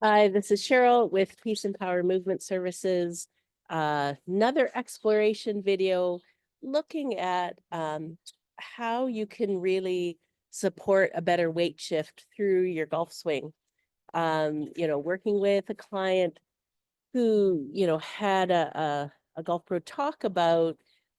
Hi, this is Cheryl with Peace and Power Movement Services. Another exploration video looking at how you can really support a better weight shift through your golf swing. Working with a client who, had a golf pro talk about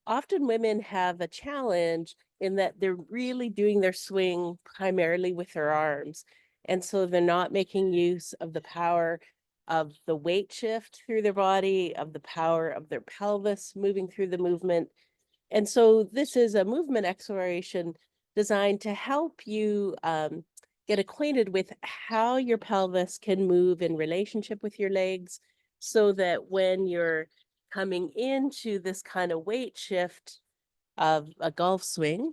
often women have a challenge in that they're really doing their swing primarily with their arms. And so they're not making use of the power of the weight shift through their body, of the power of their pelvis moving through the movement. And so this is a movement exploration designed to help you get acquainted with how your pelvis can move in relationship with your legs, so that when you're coming into this kind of weight shift of a golf swing,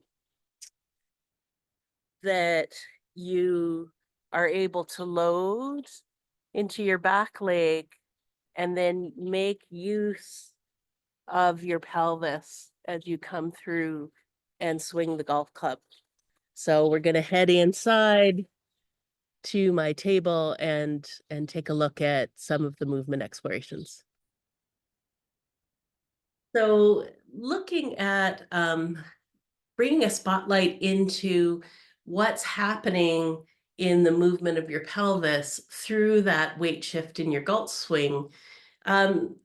that you are able to load into your back leg and then make use of your pelvis as you come through and swing the golf club. So we're going to head inside to my table and take a look at some of the movement explorations. So looking at bringing a spotlight into what's happening in the movement of your pelvis through that weight shift in your golf swing.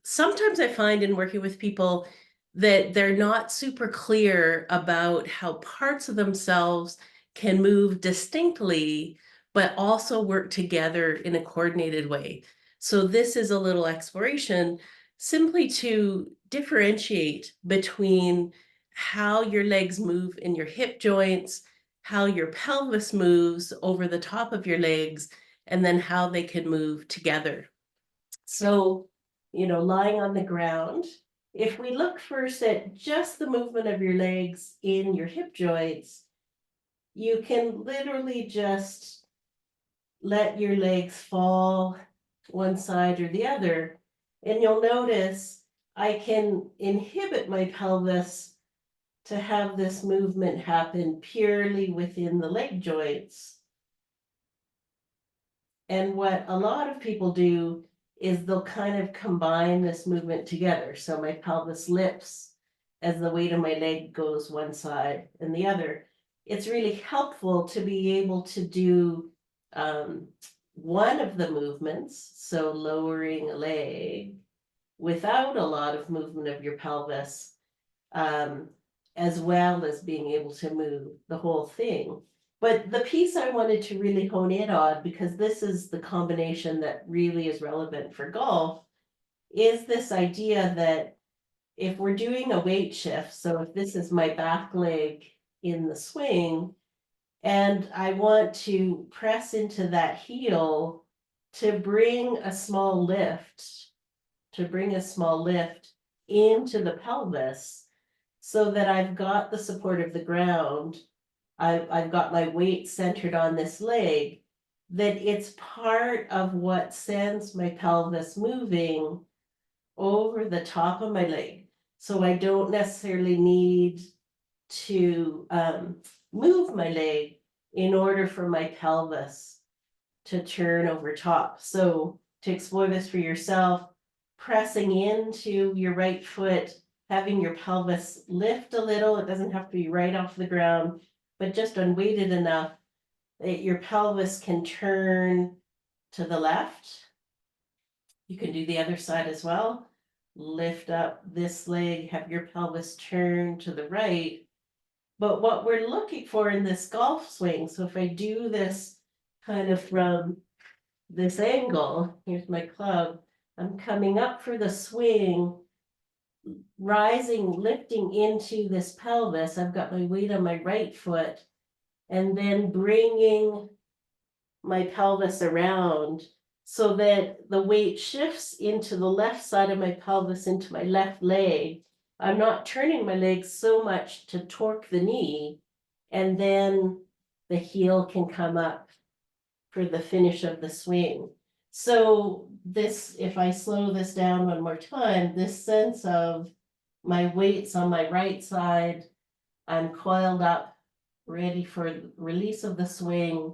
Sometimes I find in working with people that they're not super clear about how parts of themselves can move distinctly, but also work together in a coordinated way. So this is a little exploration simply to differentiate between how your legs move in your hip joints, how your pelvis moves over the top of your legs, and then how they can move together. So, lying on the ground, if we look first at just the movement of your legs in your hip joints, you can literally just let your legs fall one side or the other. And you'll notice I can inhibit my pelvis to have this movement happen purely within the leg joints. And what a lot of people do is they'll kind of combine this movement together. So my pelvis lifts as the weight of my leg goes one side and the other. It's really helpful to be able to do one of the movements, so lowering a leg without a lot of movement of your pelvis, um, as well as being able to move the whole thing. But the piece I wanted to really hone in on, because this is the combination that really is relevant for golf, is this idea that if we're doing a weight shift, so if this is my back leg in the swing, and I want to press into that heel to bring a small lift, into the pelvis, so that I've got the support of the ground. I've got my weight centered on this leg, that it's part of what sends my pelvis moving over the top of my leg. So I don't necessarily need to move my leg in order for my pelvis to turn over top. So to explore this for yourself, pressing into your right foot, having your pelvis lift a little, it doesn't have to be right off the ground, but just unweighted enough that your pelvis can turn to the left. You can do the other side as well. Lift up this leg, have your pelvis turn to the right. But what we're looking for in this golf swing, so if I do this kind of from this angle, here's my club, I'm coming up for the swing, rising, lifting into this pelvis. I've got my weight on my right foot, and then bringing my pelvis around so that the weight shifts into the left side of my pelvis, into my left leg. I'm not turning my legs so much to torque the knee, and then the heel can come up for the finish of the swing. So this, if I slow this down one more time, this sense of my weight's on my right side, I'm coiled up, ready for release of the swing.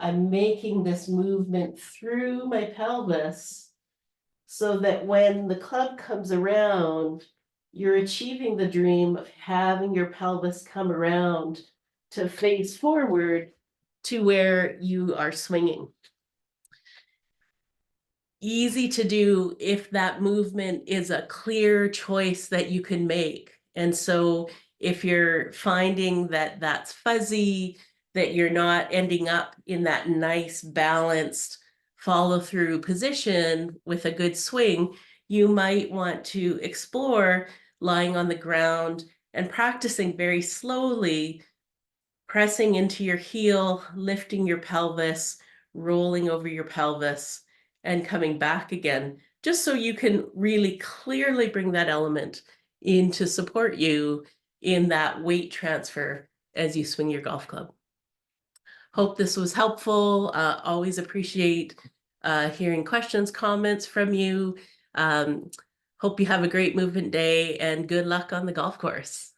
I'm making this movement through my pelvis so that when the club comes around, you're achieving the dream of having your pelvis come around to face forward to where you are swinging. Easy to do if that movement is a clear choice that you can make. And so if you're finding that that's fuzzy, that you're not ending up in that nice balanced follow through position with a good swing, you might want to explore lying on the ground and practicing very slowly, pressing into your heel, lifting your pelvis, rolling over your pelvis, and coming back again, just so you can really clearly bring that element in to support you in that weight transfer as you swing your golf club. Hope this was helpful. Always appreciate hearing questions, comments from you. Hope you have a great movement day and good luck on the golf course.